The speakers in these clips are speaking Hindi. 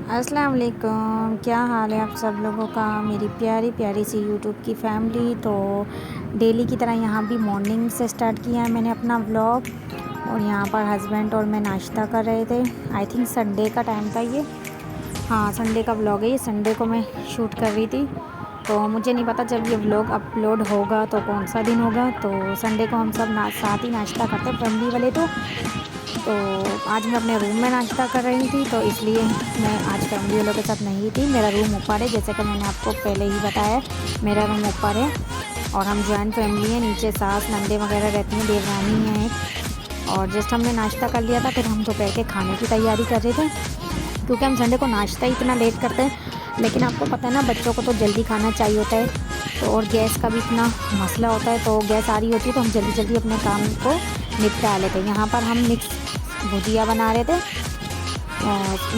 अस्सलाम वालेकुम, क्या हाल है आप सब लोगों का। मेरी प्यारी प्यारी सी यूट्यूब की फैमिली। तो डेली की तरह यहाँ भी मॉर्निंग से स्टार्ट किया है मैंने अपना व्लॉग। और यहाँ पर हस्बैंड और मैं नाश्ता कर रहे थे। आई थिंक संडे का टाइम था ये। हाँ, संडे का व्लॉग है ये। संडे को मैं शूट कर रही थी, तो मुझे नहीं पता जब ये व्लॉग अपलोड होगा तो कौन सा दिन होगा। तो संडे को हम सब साथ ही नाश्ता करते हैं फैमिली वाले। तो आज मैं अपने रूम में नाश्ता कर रही थी, तो इसलिए मैं आज फैमिली वालों के साथ नहीं थी। मेरा रूम ऊपर है, जैसे कि मैंने आपको पहले ही बताया, मेरा रूम ऊपर है। और हम जॉइंट फैमिली हैं, नीचे सास नंदे वगैरह रहती हैं, देवरानी हैं एक। और जस्ट हमने नाश्ता कर लिया था, फिर हम दोपहर के खाने की तैयारी कर रहे थे, क्योंकि हम संडे को नाश्ता ही इतना लेट करते हैं। लेकिन आपको पता है ना, बच्चों को तो जल्दी खाना चाहिए होता है, तो और गैस का भी इतना मसला होता है। तो गैस आ रही होती है तो हम जल्दी जल्दी अपने काम को निपटा लेते हैं। यहाँ पर हम मिक्स भुजिया बना रहे थे,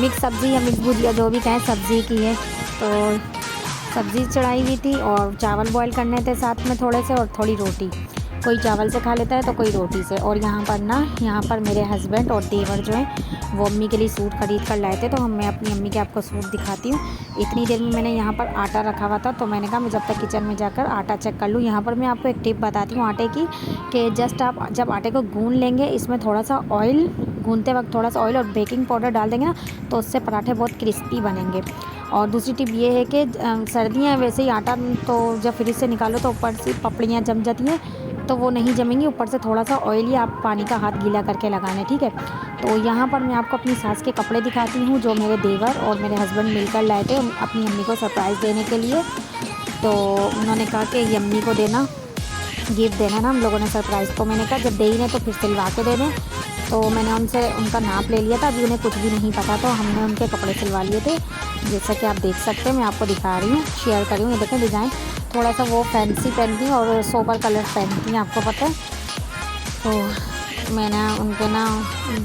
मिक्स सब्ज़ी या मिक्स भुजिया जो भी कहें, सब्ज़ी की है। तो सब्ज़ी चढ़ाई हुई थी और चावल बॉईल करने थे साथ में थोड़े से, और थोड़ी रोटी। कोई चावल से खा लेता है तो कोई रोटी से। और यहाँ पर मेरे हस्बैंड और देवर जो हैं वो अम्मी के लिए सूट ख़रीद कर लाए थे। तो मैं अपनी अम्मी के आपको सूट दिखाती हूँ। इतनी देर में मैंने यहाँ पर आटा रखा हुआ था, तो मैंने कहा मैं जब तक किचन में जाकर आटा चेक कर लूँ। यहाँ पर मैं आपको एक टिप बताती हूँ आटे की, कि जस्ट आप जब आटे को गूँध लेंगे, इसमें थोड़ा सा ऑयल, गूँधते वक्त थोड़ा सा ऑयल और बेकिंग पाउडर डाल देंगे ना, तो उससे पराठे बहुत क्रिस्पी बनेंगे। और दूसरी टिप ये है कि सर्दियाँ वैसे ही आटा तो जब फ्रिज से निकालो तो ऊपर से पपड़ियाँ जम जाती हैं, तो वो नहीं जमेंगी। ऊपर से थोड़ा सा ऑयल ही आप पानी का हाथ गीला करके लगाना, ठीक है। तो यहाँ पर मैं आपको अपनी सास के कपड़े दिखाती हूँ, जो मेरे देवर और मेरे हस्बैंड मिलकर लाए थे अपनी अम्मी को सरप्राइज़ देने के लिए। तो उन्होंने कहा कि ये अम्मी को देना, गिफ्ट देना ना हम लोगों ने सरप्राइज़। तो मैंने कहा जब दे ही ने तो फिर सिलवा के दे दें। तो मैंने उनसे उनका नाप ले लिया था, अभी उन्हें कुछ भी नहीं पता, तो हमने उनके कपड़े सिलवा लिए थे। जैसा कि आप देख सकते हैं, मैं आपको दिखा रही हूँ, शेयर कर रही हूँ। ये देखें डिज़ाइन, थोड़ा सा वो फैंसी पहनती और सोबर कलर पहनती हैं, आपको पता है। तो मैंने उनके ना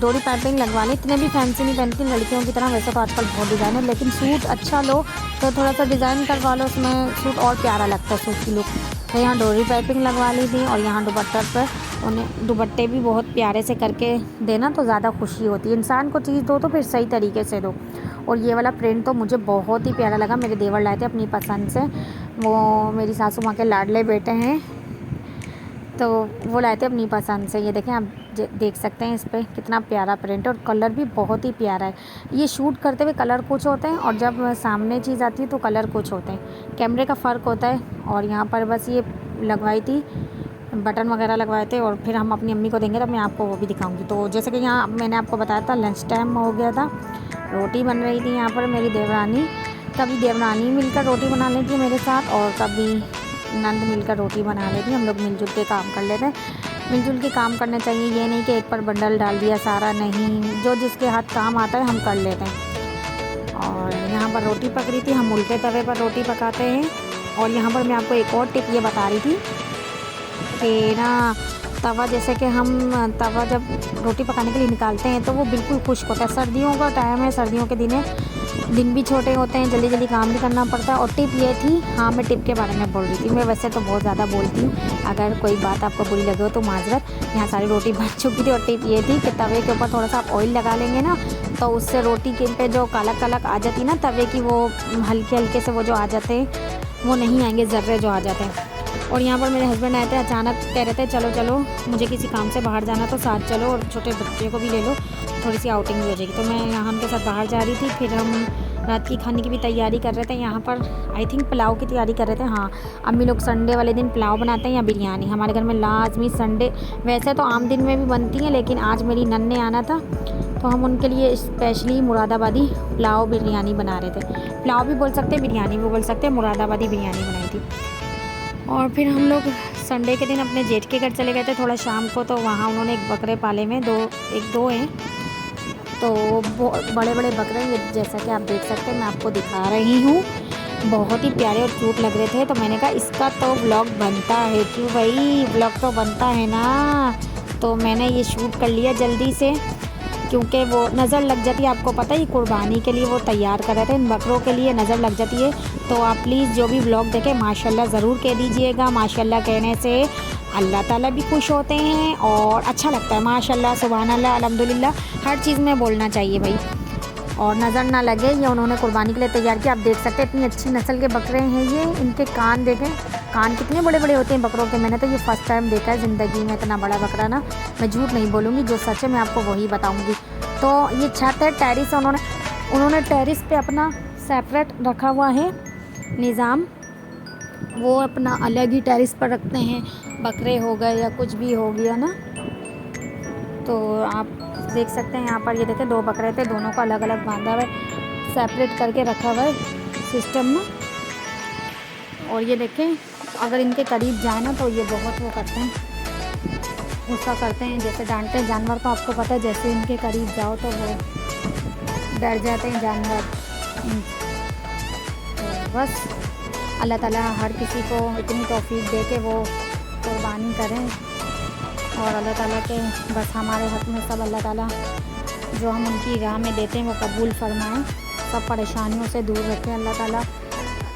डोरी पाइपिंग लगवा ली। इतने भी फैंसी नहीं पहनती लड़कियों की तरह, वैसे तो आजकल बहुत डिज़ाइन है, लेकिन सूट अच्छा लो तो थोड़ा सा डिज़ाइन करवा लो, उसमें सूट और प्यारा लगता है, सूट की लुक। तो यहाँ डोरी पाइपिंग लगवा ली थी। और यहाँ दुपट्टा पर उन्हें दुपट्टे भी बहुत प्यारे से करके देना तो ज़्यादा खुशी होती है। इंसान को चीज़ दो तो फिर सही तरीके से दो। और ये वाला प्रिंट तो मुझे बहुत ही प्यारा लगा, मेरे देवर लाए थे अपनी पसंद से। वो मेरी सासू माँ के लाडले बेटे हैं, तो वो लाए थे अपनी पसंद से। ये देखें, आप देख सकते हैं इस पर कितना प्यारा प्रिंट, और कलर भी बहुत ही प्यारा है। ये शूट करते हुए कलर कुछ होते हैं, और जब सामने चीज़ आती है तो कलर कुछ होते हैं, कैमरे का फ़र्क होता है। और यहाँ पर बस ये लगवाई थी, बटन वगैरह लगवाए थे, और फिर हम अपनी अम्मी को देंगे तो मैं आपको वो भी दिखाऊंगी। तो जैसे कि यहाँ मैंने आपको बताया था, लंच टाइम हो गया था, रोटी बन रही थी यहाँ पर। मेरी देवरानी, कभी देवरानी मिलकर रोटी बना लेती है मेरे साथ, और कभी नंद मिलकर रोटी बना लेती। हम लोग मिलजुल के काम कर लेते हैं। मिलजुल के काम करने चाहिए, ये नहीं कि एक पर बंडल डाल दिया सारा, नहीं, जो जिसके हाथ काम आता है हम कर लेते हैं। और यहाँ पर रोटी पक रही थी, हम उल्टे तवे पर रोटी पकाते हैं। और यहाँ पर मैं आपको एक और टिप ये बता रही थी कि ना, तवा, जैसे कि हम तवा जब रोटी पकाने के लिए निकालते हैं तो वो बिल्कुल खुश्क होता है। सर्दियों का टाइम है, सर्दियों के दिन भी छोटे होते हैं, जल्दी जल्दी काम भी करना पड़ता है। और टिप ये थी, हाँ मैं टिप के बारे में बोल रही थी, मैं वैसे तो बहुत ज़्यादा बोलती हूँ, अगर कोई बात आपको बुरी लगे हो तो माजरत। यहाँ सारी रोटी बन चुकी थी, और टिप ये थी कि तवे के ऊपर थोड़ा सा आप ऑयल लगा लेंगे ना, तो उससे रोटी के पे जो काला काला आ जाती ना तवे की, वो हल्के हल्के से वो जो आ जाते हैं वो नहीं आएंगे, ज़र्रे जो आ जाते हैं। और यहाँ पर मेरे हस्बैंड आए थे, अचानक कह रहे थे चलो चलो मुझे किसी काम से बाहर जाना, तो साथ चलो और छोटे बच्चे को भी ले लो, थोड़ी सी आउटिंग भी हो जाएगी। तो मैं यहाँ उनके साथ बाहर जा रही थी। फिर हम रात की खाने की भी तैयारी कर रहे थे। यहाँ पर आई थिंक पुलाव की तैयारी कर रहे थे। हाँ, अम्मी लोग संडे वाले दिन पुलाव बनाते हैं या बिरयानी, हमारे घर में लाजमी संडे, वैसे तो आम दिन में भी बनती है, लेकिन आज मेरी नन ने आना था तो हम उनके लिए स्पेशली मुरादाबादी पुलाव बिरयानी बना रहे थे। पुलाव भी बोल सकते हैं, बिरयानी भी बोल सकते हैं, मुरादाबादी बिरयानी बनाई थी। और फिर हम लोग संडे के दिन अपने जेठ के घर चले गए थे थोड़ा शाम को। तो वहाँ उन्होंने एक बकरे पाले में, दो हैं, तो बहुत बड़े बड़े बकरे, ये जैसा कि आप देख सकते हैं, मैं आपको दिखा रही हूँ, बहुत ही प्यारे और क्यूट लग रहे थे। तो मैंने कहा इसका तो व्लॉग बनता है, क्यों भाई, व्लॉग तो बनता है ना। तो मैंने ये शूट कर लिया जल्दी से, क्योंकि वो नज़र लग जाती है, आपको पता ही, कुर्बानी के लिए वो तैयार कर रहे थे, इन बकरों के लिए नज़र लग जाती है। तो आप प्लीज़ जो भी व्लॉग देखें माशाल्लाह ज़रूर कह दीजिएगा। माशाल्लाह कहने से अल्लाह ताला भी खुश होते हैं और अच्छा लगता है। माशाल्लाह, सुभान अल्लाह, अल्हम्दुलिल्लाह, हर चीज़ में बोलना चाहिए भाई। और नज़र ना लगे, ये उन्होंने कुर्बानी के लिए तैयार किया। आप देख सकते हैं इतनी अच्छी नस्ल के बकरे हैं ये। इनके कान देखें, कान कितने बड़े बड़े होते हैं बकरों के। मैंने तो ये फ़र्स्ट टाइम देखा है ज़िंदगी में इतना बड़ा बकरा ना। मैं झूठ नहीं बोलूँगी, जो सच है मैं आपको वही बताऊँगी। तो ये छत है, टेरिस, उन्होंने टेरिस पे अपना सेपरेट रखा हुआ है निज़ाम। वो अपना अलग ही टेरिस पर रखते हैं, बकरे हो गए या कुछ भी हो गया ना। तो आप देख सकते हैं यहाँ पर, ये देखें 2 बकरे थे, दोनों को अलग अलग बांधा हुआ है, सेपरेट करके रखा हुआ है सिस्टम में। और ये देखें, अगर इनके करीब जाए ना तो ये बहुत वो करते हैं, गुस्सा करते हैं, जैसे डांटते हैं जानवर। तो आपको पता है जैसे इनके करीब जाओ तो वो डर जाते हैं जानवर। तो बस अल्लाह ताला हर किसी को इतनी तौफीक दे के वो कुर्बानी करें, और अल्लाह ताला के बस हमारे हक़ में सब अल्लाह ताला जो हम उनकी राह में देते हैं वो कबूल फरमाएं, सब परेशानियों से दूर रखें अल्लाह ताला।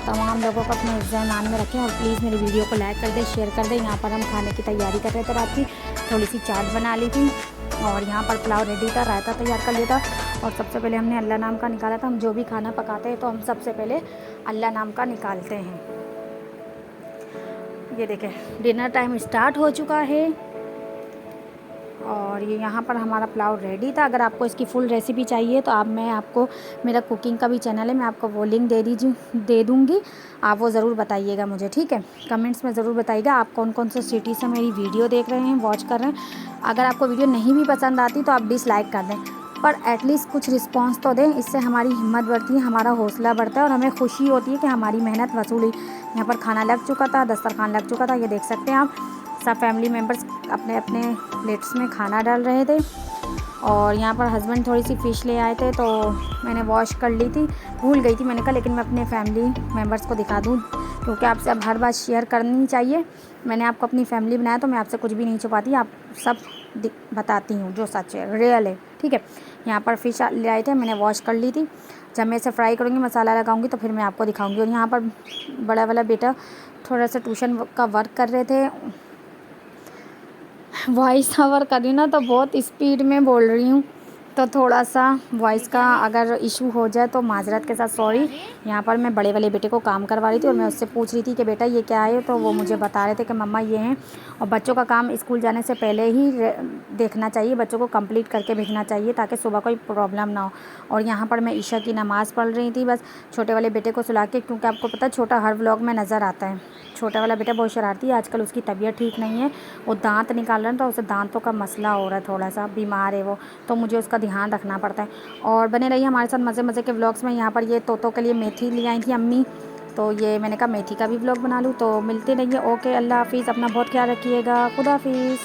तमाम लोगों को अपने ज़हन में रखें, और प्लीज़ मेरी वीडियो को लाइक कर दें, शेयर कर दें। यहाँ पर हम खाने की तैयारी कर रहे थे, रात की थोड़ी सी चाट बना ली थी, और यहाँ पर पुलाव रेडी था, रायता तैयार कर लिया था। और सबसे पहले हमने अल्लाह नाम का निकाला था। हम जो भी खाना पकाते हैं तो हम सबसे पहले अल्लाह नाम का निकालते हैं। ये देखें डिनर टाइम स्टार्ट हो चुका है, और ये यहाँ पर हमारा पुलाव रेडी था। अगर आपको इसकी फुल रेसिपी चाहिए तो मैं आपको मेरा कुकिंग का भी चैनल है, मैं आपको वो लिंक दे दूँगी, आप वो ज़रूर बताइएगा मुझे, ठीक है। कमेंट्स में ज़रूर बताइएगा आप कौन कौन से सिटी से मेरी वीडियो देख रहे हैं, वॉच कर रहे हैं। अगर आपको वीडियो नहीं भी पसंद आती तो आप डिसलाइक कर दें, पर एटलीस्ट कुछ रिस्पॉन्स तो दें, इससे हमारी हिम्मत बढ़ती है, हमारा हौसला बढ़ता है, और हमें खुशी होती है कि हमारी मेहनत वसूल हुई। यहाँ पर खाना लग चुका था, दस्तरखान लग चुका था, ये देख सकते हैं आप। सब फैमिली मेम्बर्स अपने अपने प्लेट्स में खाना डाल रहे थे, और यहाँ पर हस्बैंड थोड़ी सी फ़िश ले आए थे तो मैंने वॉश कर ली थी, भूल गई थी मैंने कहा, लेकिन मैं अपने फैमिली मेम्बर्स को दिखा दूँ, क्योंकि आपसे अब हर बात शेयर करनी चाहिए। मैंने आपको अपनी फैमिली बनाया तो मैं आपसे कुछ भी नहीं छुपाती, आप सब बताती हूँ जो सच है, रियल है, ठीक है। यहाँ पर फ़िश ले आए थे, मैंने वॉश कर ली थी। जब मैं इसे फ्राई करूँगी, मसाला लगाऊँगी तो फिर मैं आपको दिखाऊँगी। और यहाँ पर बड़ा वाला बेटा थोड़ा सा ट्यूशन का वर्क कर रहे थे, वॉइस ओवर कर रही हूँ ना तो बहुत स्पीड में बोल रही हूँ, तो थोड़ा सा वॉइस का अगर इशू हो जाए तो माजरत के साथ सॉरी। यहाँ पर मैं बड़े वाले बेटे को काम करवा रही थी, और मैं उससे पूछ रही थी कि बेटा ये क्या है, तो वो मुझे बता रहे थे कि मम्मा ये हैं। और बच्चों का काम स्कूल जाने से पहले ही देखना चाहिए, बच्चों को कंप्लीट करके भेजना चाहिए ताकि सुबह कोई प्रॉब्लम ना हो। और यहाँ पर मैं ईशा की नमाज़ पढ़ रही थी बस छोटे वाले बेटे को सुला के, क्योंकि आपको पता है छोटा हर व्लॉग में नज़र आता है। छोटा वाला बेटा बहुत शरारती है, आजकल उसकी तबीयत ठीक नहीं है, वो दांत निकाल रहा है, तो उसे दांतों का मसला हो रहा है, थोड़ा सा बीमार है वो, तो मुझे उसका ध्यान रखना पड़ता है। और बने रहिए हमारे साथ मज़े मज़े के व्लॉग्स में। यहाँ पर ये तोतों के लिए मेथी ले आई थी अम्मी, तो ये मैंने कहा मेथी का भी व्लॉग बना लूँ, तो मिलते रहिए। ओके, अल्लाह हाफिज़, अपना बहुत ख्याल रखिएगा, खुदा हाफिज़।